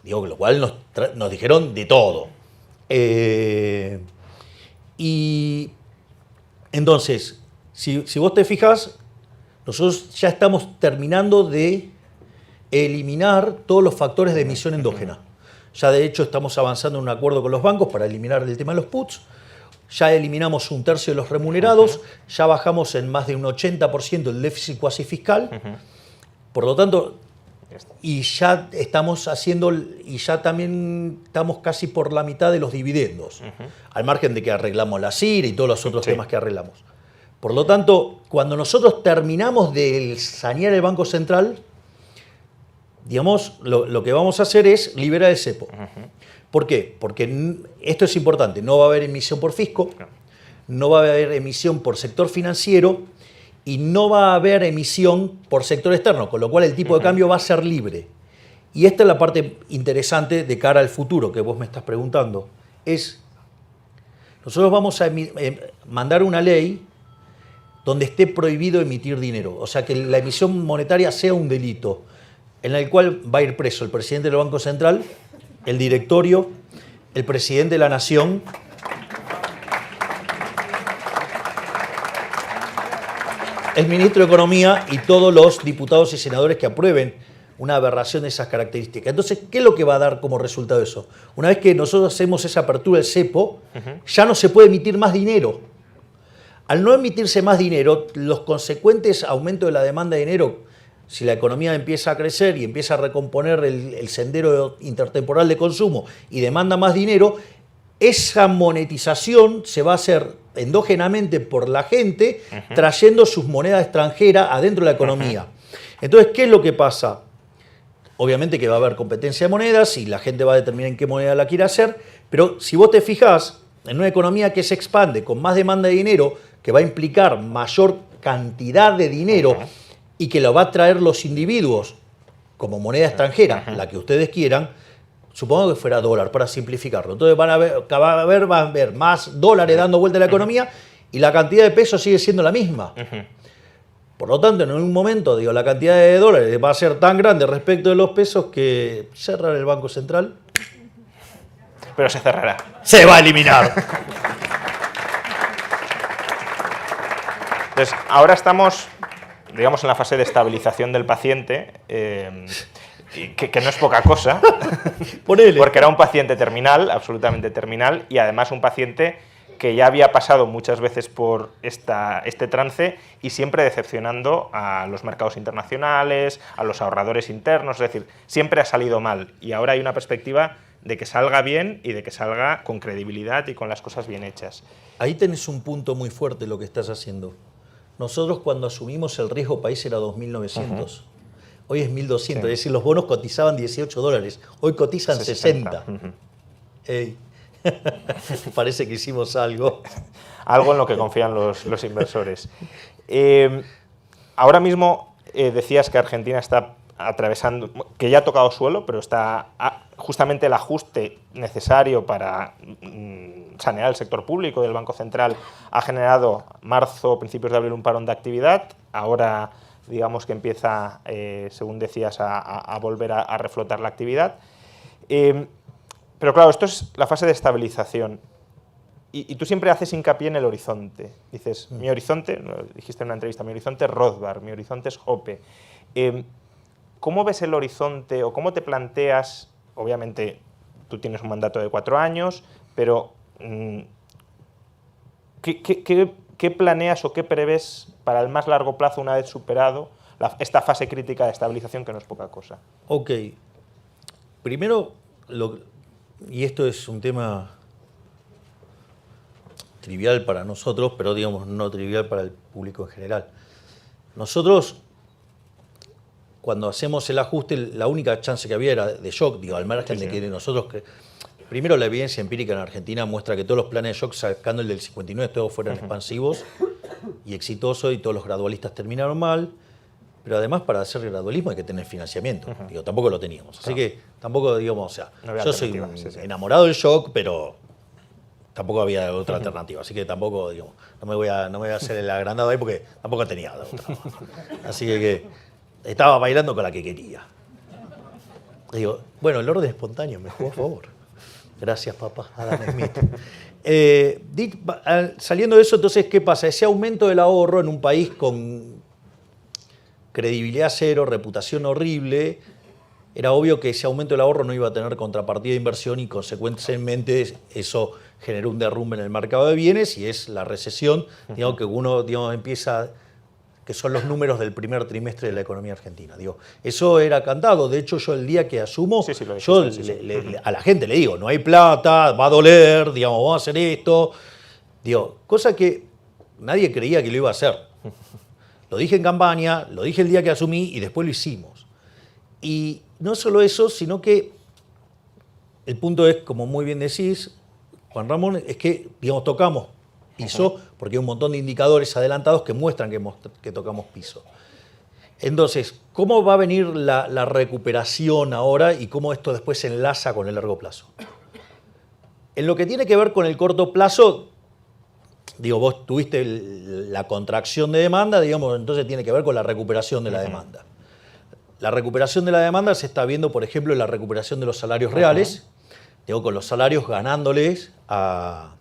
Digo, lo cual nos dijeron de todo. Y entonces, si vos te fijas, nosotros ya estamos terminando de eliminar todos los factores de emisión endógena. Ya de hecho estamos avanzando en un acuerdo con los bancos para eliminar el tema de los puts. Ya eliminamos un tercio de los remunerados, ya bajamos en más de un 80% el déficit cuasi fiscal. Por lo tanto, y ya estamos haciendo, y ya también estamos casi por la mitad de los dividendos, al margen de que arreglamos la CIR y todos los otros temas que arreglamos. Por lo tanto, cuando nosotros terminamos de sanear el Banco Central, digamos, lo que vamos a hacer es liberar el cepo. ¿Por qué? Porque esto es importante, no va a haber emisión por fisco, no va a haber emisión por sector financiero y no va a haber emisión por sector externo, con lo cual el tipo de cambio va a ser libre. Y esta es la parte interesante de cara al futuro que vos me estás preguntando. Nosotros vamos a mandar una ley donde esté prohibido emitir dinero, o sea que la emisión monetaria sea un delito, en el cual va a ir preso el presidente del Banco Central, el directorio, el presidente de la Nación, el ministro de Economía y todos los diputados y senadores que aprueben una aberración de esas características. Entonces, ¿qué es lo que va a dar como resultado eso? Una vez que nosotros hacemos esa apertura del cepo, ya no se puede emitir más dinero. Al no emitirse más dinero, los consecuentes aumentos de la demanda de dinero, si la economía empieza a crecer y empieza a recomponer el sendero intertemporal de consumo y demanda más dinero, esa monetización se va a hacer endógenamente por la gente, trayendo sus monedas extranjeras adentro de la economía. Entonces, ¿qué es lo que pasa? Obviamente que va a haber competencia de monedas y la gente va a determinar en qué moneda la quiere hacer, pero si vos te fijás, en una economía que se expande con más demanda de dinero, que va a implicar mayor cantidad de dinero, y que lo va a traer los individuos como moneda extranjera, la que ustedes quieran, supongo que fuera dólar, para simplificarlo. Entonces van a haber más dólares dando vuelta a la economía y la cantidad de pesos sigue siendo la misma. Por lo tanto, en un momento, digo, la cantidad de dólares va a ser tan grande respecto de los pesos que cerrar el Banco Central... Pero se cerrará. ¡Se va a eliminar! Entonces, ahora estamos, digamos, en la fase de estabilización del paciente, que no es poca cosa, porque era un paciente terminal, absolutamente terminal, y además un paciente que ya había pasado muchas veces por este trance y siempre decepcionando a los mercados internacionales, a los ahorradores internos, es decir, siempre ha salido mal. Y ahora hay una perspectiva de que salga bien y de que salga con credibilidad y con las cosas bien hechas. Ahí tenés un punto muy fuerte lo que estás haciendo. Nosotros cuando asumimos el riesgo país era 2.900. Hoy es 1.200, es decir, los bonos cotizaban $18, hoy cotizan 60. Ey. Parece que hicimos algo. Algo en lo que confían los inversores. Ahora mismo decías que Argentina está atravesando, que ya ha tocado suelo, pero está justamente el ajuste necesario para sanear el sector público del Banco Central ha generado marzo, principios de abril, un parón de actividad. Ahora, digamos que empieza, según decías, a volver a reflotar la actividad. Pero claro, esto es la fase de estabilización. Y tú siempre haces hincapié en el horizonte. Dices, mi horizonte, lo dijiste en una entrevista, mi horizonte es Rothbard, mi horizonte es Hoppe. ¿Cómo ves el horizonte o cómo te planteas? Obviamente, tú tienes un mandato de 4 años, pero ¿qué planeas o qué prevés para el más largo plazo una vez superado esta fase crítica de estabilización, que no es poca cosa? Ok. Primero, y esto es un tema trivial para nosotros, pero digamos no trivial para el público en general. Nosotros, cuando hacemos el ajuste, la única chance que había era de shock, al margen de que nosotros... Primero, la evidencia empírica en Argentina muestra que todos los planes de shock, sacando el del 59, todos fueron expansivos y exitosos, y todos los gradualistas terminaron mal. Pero además, para hacer gradualismo hay que tener financiamiento. Tampoco lo teníamos. Así que tampoco, digamos, o sea, no yo soy enamorado del shock, pero tampoco había otra alternativa. Así que tampoco, digamos, no me voy a hacer el agrandado ahí porque tampoco tenía otra. Así que estaba bailando con la que quería. Digo, bueno, el orden espontáneo me jugó a favor. Gracias, papá, Adam Smith. Saliendo de eso, entonces, ¿qué pasa? Ese aumento del ahorro en un país con credibilidad cero, reputación horrible, era obvio que ese aumento del ahorro no iba a tener contrapartida de inversión y consecuentemente eso generó un derrumbe en el mercado de bienes y es la recesión, digamos, que uno empieza, que son los números del primer trimestre de la economía argentina. Eso era cantado. De hecho, yo el día que asumo, a la gente le digo, no hay plata, va a doler, digamos, vamos a hacer esto. Cosa que nadie creía que lo iba a hacer. Lo dije en campaña, lo dije el día que asumí y después lo hicimos. Y no solo eso, sino que el punto es, como muy bien decís, Juan Ramón, es que, digamos, tocamos piso, porque hay un montón de indicadores adelantados que muestran que tocamos piso. Entonces, ¿cómo va a venir la recuperación ahora y cómo esto después se enlaza con el largo plazo? En lo que tiene que ver con el corto plazo, vos tuviste la contracción de demanda, digamos, entonces tiene que ver con la recuperación de la demanda. La recuperación de la demanda se está viendo, por ejemplo, en la recuperación de los salarios reales, con los salarios ganándoles a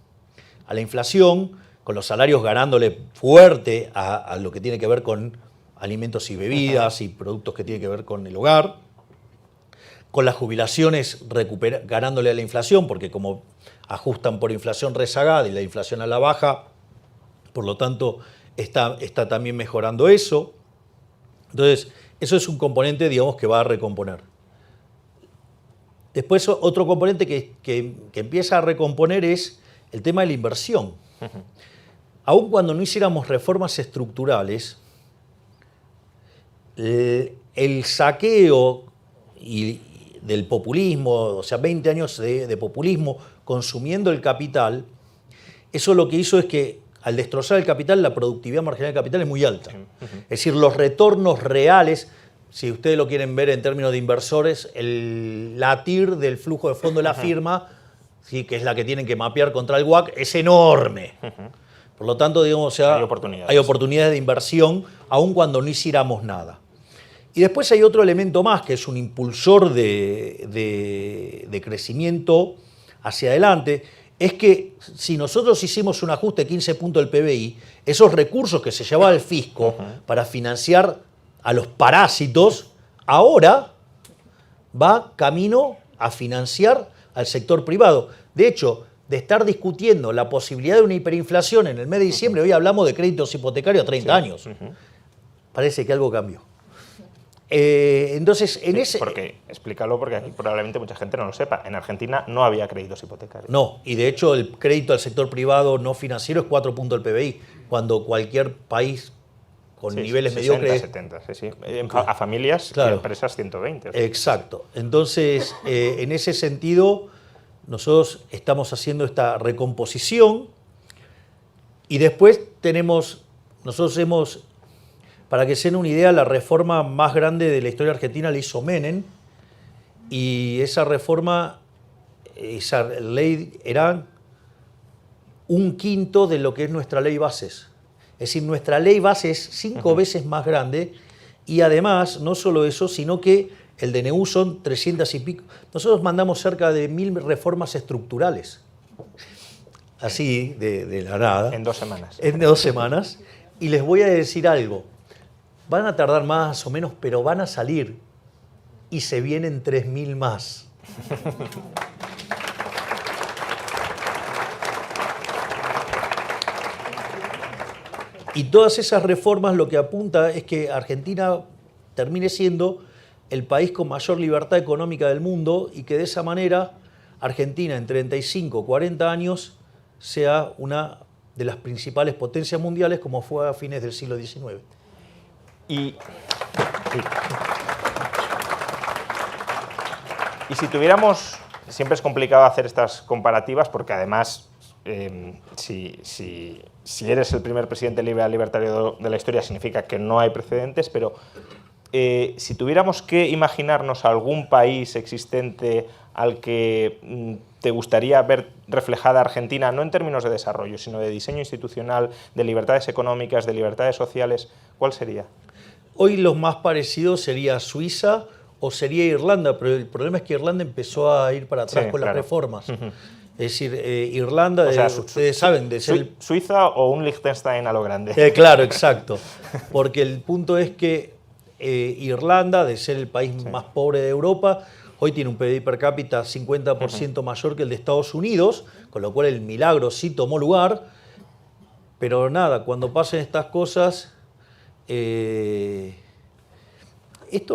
la inflación, con los salarios ganándole fuerte a lo que tiene que ver con alimentos y bebidas y productos que tienen que ver con el hogar, con las jubilaciones ganándole a la inflación, porque como ajustan por inflación rezagada y la inflación a la baja, por lo tanto está también mejorando eso. Entonces, eso es un componente, digamos, que va a recomponer. Después, otro componente que empieza a recomponer es el tema de la inversión. Aun cuando no hiciéramos reformas estructurales, el saqueo del populismo, o sea, 20 años de populismo consumiendo el capital, eso lo que hizo es que al destrozar el capital, la productividad marginal del capital es muy alta. Es decir, los retornos reales, si ustedes lo quieren ver en términos de inversores, la TIR del flujo de fondo de la firma, ¿sí?, que es la que tienen que mapear contra el WACC, es enorme. Por lo tanto, digamos, o sea, hay oportunidades de inversión, aun cuando no hiciéramos nada. Y después hay otro elemento más, que es un impulsor de crecimiento hacia adelante, es que si nosotros hicimos un ajuste de 15 puntos del PBI, esos recursos que se llevaba el fisco para financiar a los parásitos, ahora va camino a financiar al sector privado. De hecho, de estar discutiendo la posibilidad de una hiperinflación en el mes de diciembre, hoy hablamos de créditos hipotecarios a 30 años. Parece que algo cambió. Entonces, explícalo porque aquí probablemente mucha gente no lo sepa. En Argentina no había créditos hipotecarios. No, y de hecho el crédito al sector privado no financiero es 4 puntos del PBI, cuando cualquier país con niveles 60, mediocres... 70, sí. A familias y empresas 120. Exacto. Entonces, en ese sentido, nosotros estamos haciendo esta recomposición y después nosotros hemos... Para que se den una idea, la reforma más grande de la historia argentina la hizo Menem, y esa reforma, esa ley era 1/5 de lo que es nuestra ley bases. Es decir, nuestra ley base es 5 veces más grande, y además, no solo eso, sino que el DNU son 300 y pico. Nosotros mandamos cerca de 1000 reformas estructurales. Así, de la nada. En 2 semanas. En 2 semanas. Y les voy a decir algo. Van a tardar más o menos, pero van a salir. Y se vienen 3000 más. Y todas esas reformas lo que apunta es que Argentina termine siendo el país con mayor libertad económica del mundo y que de esa manera Argentina en 35 o 40 años sea una de las principales potencias mundiales como fue a fines del siglo XIX. Y si tuviéramos, siempre es complicado hacer estas comparativas porque además si eres el primer presidente liberal libertario de la historia significa que no hay precedentes, pero si tuviéramos que imaginarnos algún país existente al que te gustaría ver reflejada Argentina, no en términos de desarrollo, sino de diseño institucional, de libertades económicas, de libertades sociales, ¿cuál sería? Hoy lo más parecido sería Suiza o sería Irlanda, pero el problema es que Irlanda empezó a ir para atrás con las reformas. Es decir, Irlanda, o sea, ustedes saben, de ser Suiza o un Liechtenstein a lo grande. Claro, exacto. Porque el punto es que Irlanda, de ser el país más pobre de Europa, hoy tiene un PIB per cápita 50% mayor que el de Estados Unidos, con lo cual el milagro sí tomó lugar. Pero nada, cuando pasen estas cosas, esto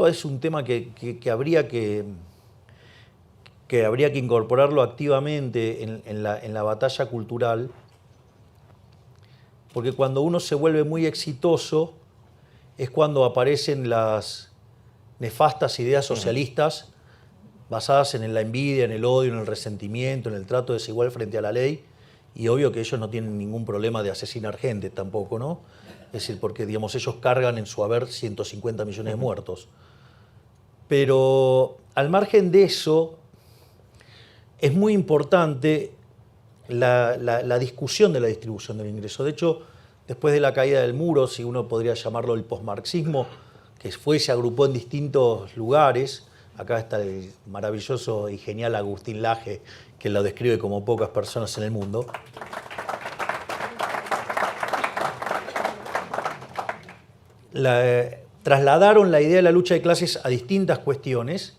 es un tema que habría que incorporarlo activamente en la batalla cultural, porque cuando uno se vuelve muy exitoso es cuando aparecen las nefastas ideas socialistas basadas en la envidia, en el odio, en el resentimiento, en el trato desigual frente a la ley, y obvio que ellos no tienen ningún problema de asesinar gente tampoco, ¿no? Es decir, porque digamos, ellos cargan en su haber 150 millones de muertos. Pero al margen de eso, es muy importante la discusión de la distribución del ingreso. De hecho, después de la caída del muro, si uno podría llamarlo el posmarxismo, que se agrupó en distintos lugares, acá está el maravilloso y genial Agustín Laje, que lo describe como pocas personas en el mundo. Trasladaron la idea de la lucha de clases a distintas cuestiones.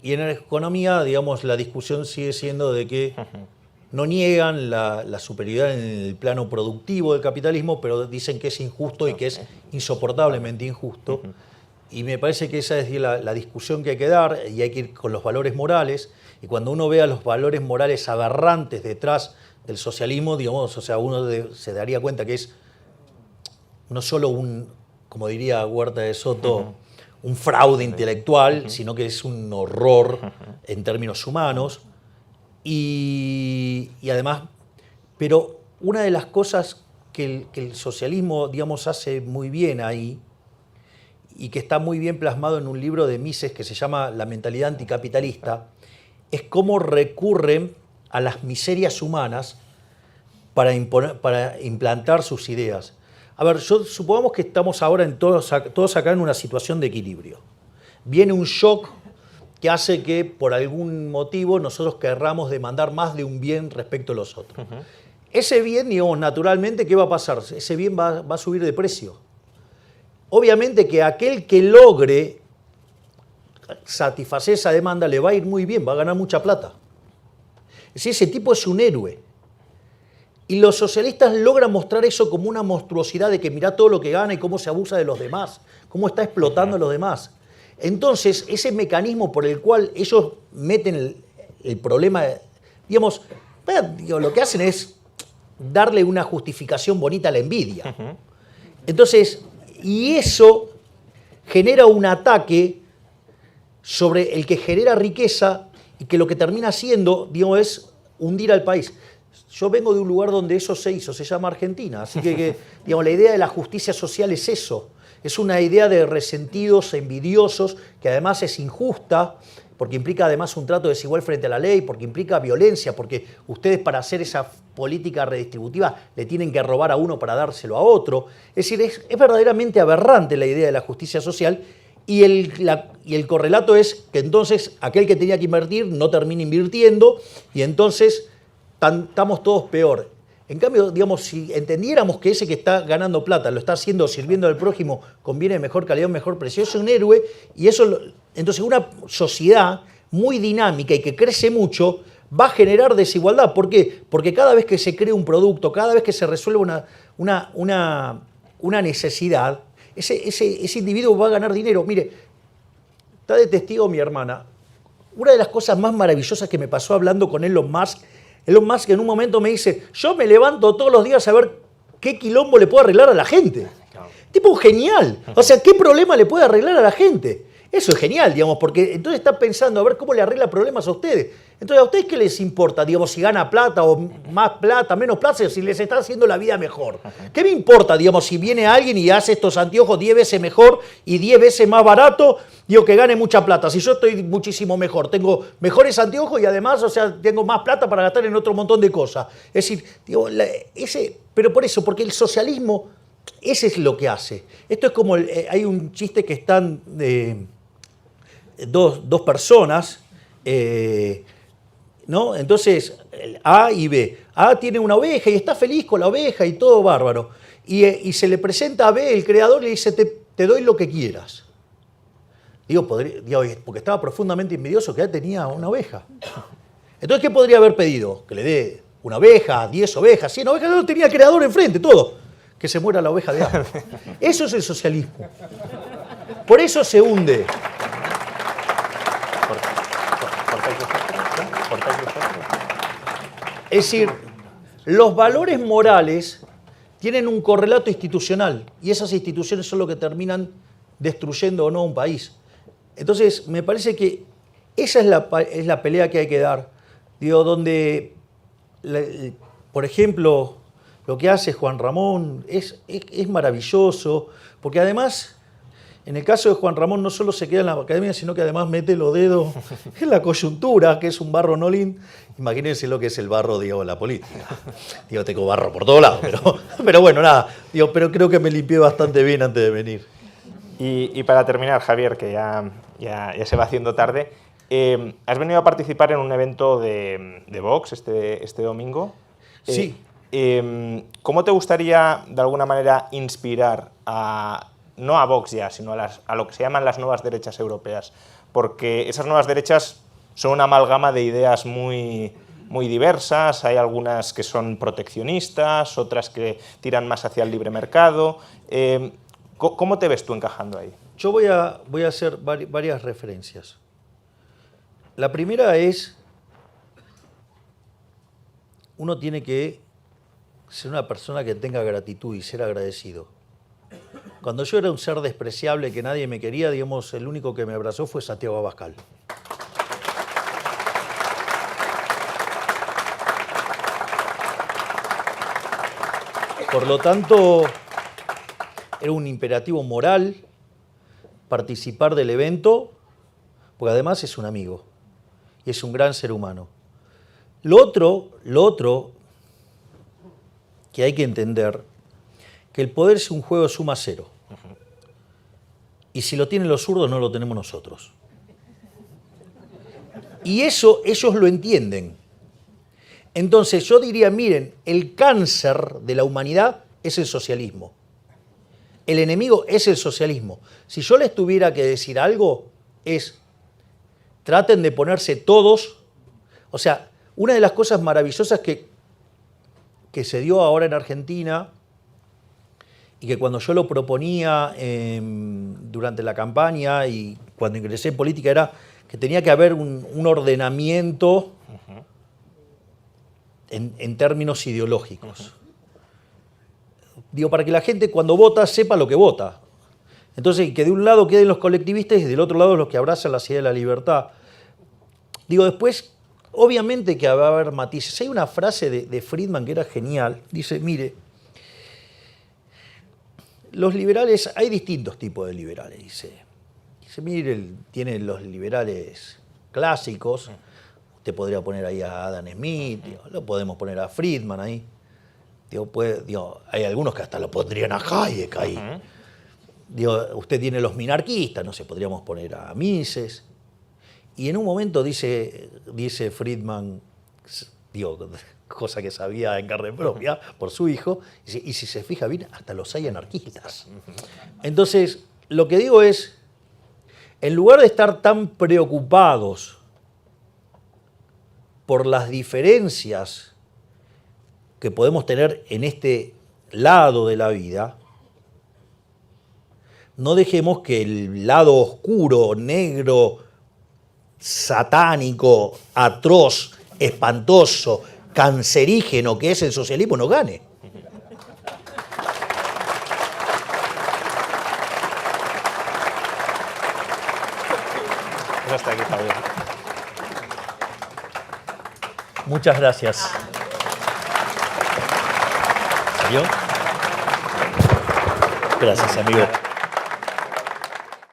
Y en la economía, digamos, la discusión sigue siendo de que no niegan la superioridad en el plano productivo del capitalismo, pero dicen que es injusto y que es insoportablemente injusto. Y me parece que esa es la discusión que hay que dar, y hay que ir con los valores morales. Y cuando uno vea los valores morales aberrantes detrás del socialismo, digamos, o sea, uno se daría cuenta que es no solo como diría Huerta de Soto, un fraude intelectual, sino que es un horror en términos humanos. Y además, pero una de las cosas que el socialismo, digamos, hace muy bien ahí, y que está muy bien plasmado en un libro de Mises que se llama La mentalidad anticapitalista, es cómo recurren a las miserias humanas para implantar sus ideas. A ver, supongamos que estamos ahora todos acá en una situación de equilibrio. Viene un shock que hace que por algún motivo nosotros querramos demandar más de un bien respecto a los otros. Ese bien, digamos, naturalmente, ¿qué va a pasar? Ese bien va a subir de precio. Obviamente que aquel que logre satisfacer esa demanda le va a ir muy bien, va a ganar mucha plata. Es decir, ese tipo es un héroe. Y los socialistas logran mostrar eso como una monstruosidad de que mirá todo lo que gana y cómo se abusa de los demás, cómo está explotando a los demás. Entonces, ese mecanismo por el cual ellos meten el problema, digamos, lo que hacen es darle una justificación bonita a la envidia. Entonces, y eso genera un ataque sobre el que genera riqueza y que lo que termina haciendo, digamos, es hundir al país. Yo vengo de un lugar donde eso se hizo, se llama Argentina, así que digamos, la idea de la justicia social es eso, es una idea de resentidos, envidiosos, que además es injusta, porque implica además un trato desigual frente a la ley, porque implica violencia, porque ustedes para hacer esa política redistributiva le tienen que robar a uno para dárselo a otro. Es decir, es verdaderamente aberrante la idea de la justicia social, y el correlato es que entonces aquel que tenía que invertir no termina invirtiendo y entonces estamos todos peor. En cambio, digamos, si entendiéramos que ese que está ganando plata lo está haciendo sirviendo al prójimo, conviene mejor calidad, mejor precio, es un héroe y entonces una sociedad muy dinámica y que crece mucho va a generar desigualdad. ¿Por qué? Porque cada vez que se crea un producto, cada vez que se resuelve una necesidad, ese individuo va a ganar dinero. Mire, está de testigo mi hermana. Una de las cosas más maravillosas que me pasó hablando con Elon Musk en un momento me dice, yo me levanto todos los días a ver qué quilombo le puedo arreglar a la gente. Tipo genial. O sea, ¿qué problema le puede arreglar a la gente? Eso es genial, digamos, porque entonces está pensando a ver cómo le arregla problemas a ustedes. Entonces, ¿a ustedes qué les importa? Digamos, si gana plata o más plata, menos plata, si les está haciendo la vida mejor. ¿Qué me importa, digamos, si viene alguien y hace estos anteojos 10 veces mejor y 10 veces más barato, digo, que gane mucha plata? Si yo estoy muchísimo mejor, tengo mejores anteojos y además, o sea, tengo más plata para gastar en otro montón de cosas. Es decir, digo, pero por eso, porque el socialismo, ese es lo que hace. Esto es como, hay un chiste que están dos personas, ¿no? Entonces, A y B. A tiene una oveja y está feliz con la oveja y todo bárbaro. Y se le presenta a B, el creador, y le dice, te doy lo que quieras. Digo, porque estaba profundamente envidioso que ya tenía una oveja. Entonces, ¿qué podría haber pedido? Que le dé una oveja, 10 ovejas, 100 ovejas. No, tenía el creador enfrente, todo. Que se muera la oveja de A. Eso es el socialismo. Por eso se hunde. Es decir, los valores morales tienen un correlato institucional y esas instituciones son lo que terminan destruyendo o no un país. Entonces, me parece que esa es la pelea que hay que dar. Digo, donde, por ejemplo, lo que hace Juan Ramón es maravilloso, porque además, en el caso de Juan Ramón, no solo se queda en la academia, sino que además mete los dedos en la coyuntura, que es un barro Nolin. Imagínense lo que es el barro, digo, en la política. Digo, tengo barro por todos lados, pero bueno, nada. Digo, pero creo que me limpié bastante bien antes de venir. Y para terminar, Javier, que ya se va haciendo tarde, has venido a participar en un evento de Vox este domingo. Sí. ¿Cómo te gustaría, de alguna manera, inspirar no a Vox ya, sino a lo que se llaman las nuevas derechas europeas? Porque esas nuevas derechas son una amalgama de ideas muy diversas. Hay algunas que son proteccionistas, otras que tiran más hacia el libre mercado. ¿Cómo te ves tú encajando ahí? Yo voy a hacer varias referencias. La primera es, uno tiene que ser una persona que tenga gratitud y ser agradecido. Cuando yo era un ser despreciable que nadie me quería, digamos, el único que me abrazó fue Santiago Abascal. Por lo tanto, era un imperativo moral participar del evento, porque además es un amigo y es un gran ser humano. Lo otro que hay que entender, que el poder es un juego de suma cero. Y si lo tienen los zurdos, no lo tenemos nosotros. Y eso ellos lo entienden. Entonces yo diría, miren, el cáncer de la humanidad es el socialismo. El enemigo es el socialismo. Si yo les tuviera que decir algo, es traten de ponerse todos. O sea, una de las cosas maravillosas que se dio ahora en Argentina y que cuando yo lo proponía durante la campaña y cuando ingresé en política era que tenía que haber un ordenamiento en términos ideológicos. Digo, para que la gente cuando vota sepa lo que vota. Entonces, que de un lado queden los colectivistas y del otro lado los que abrazan la idea de la libertad. Digo, después, obviamente que va a haber matices. Hay una frase de Friedman que era genial. Dice, mire, los liberales, hay distintos tipos de liberales, dice, mire, tienen los liberales clásicos, usted podría poner ahí a Adam Smith, lo podemos poner a Friedman ahí, hay algunos que hasta lo pondrían a Hayek ahí. digo, usted tiene los minarquistas, no sé, podríamos poner a Mises. Y en un momento dice Friedman, digo, cosa que sabía en carne propia por su hijo, dice, y si se fija bien, hasta los hay anarquistas. Entonces, lo que digo es, en lugar de estar tan preocupados por las diferencias que podemos tener en este lado de la vida, no dejemos que el lado oscuro, negro, satánico, atroz, espantoso, cancerígeno que es el socialismo nos gane. Pues hasta aquí, Javier. Muchas gracias. ¿Salió? Gracias, amigo.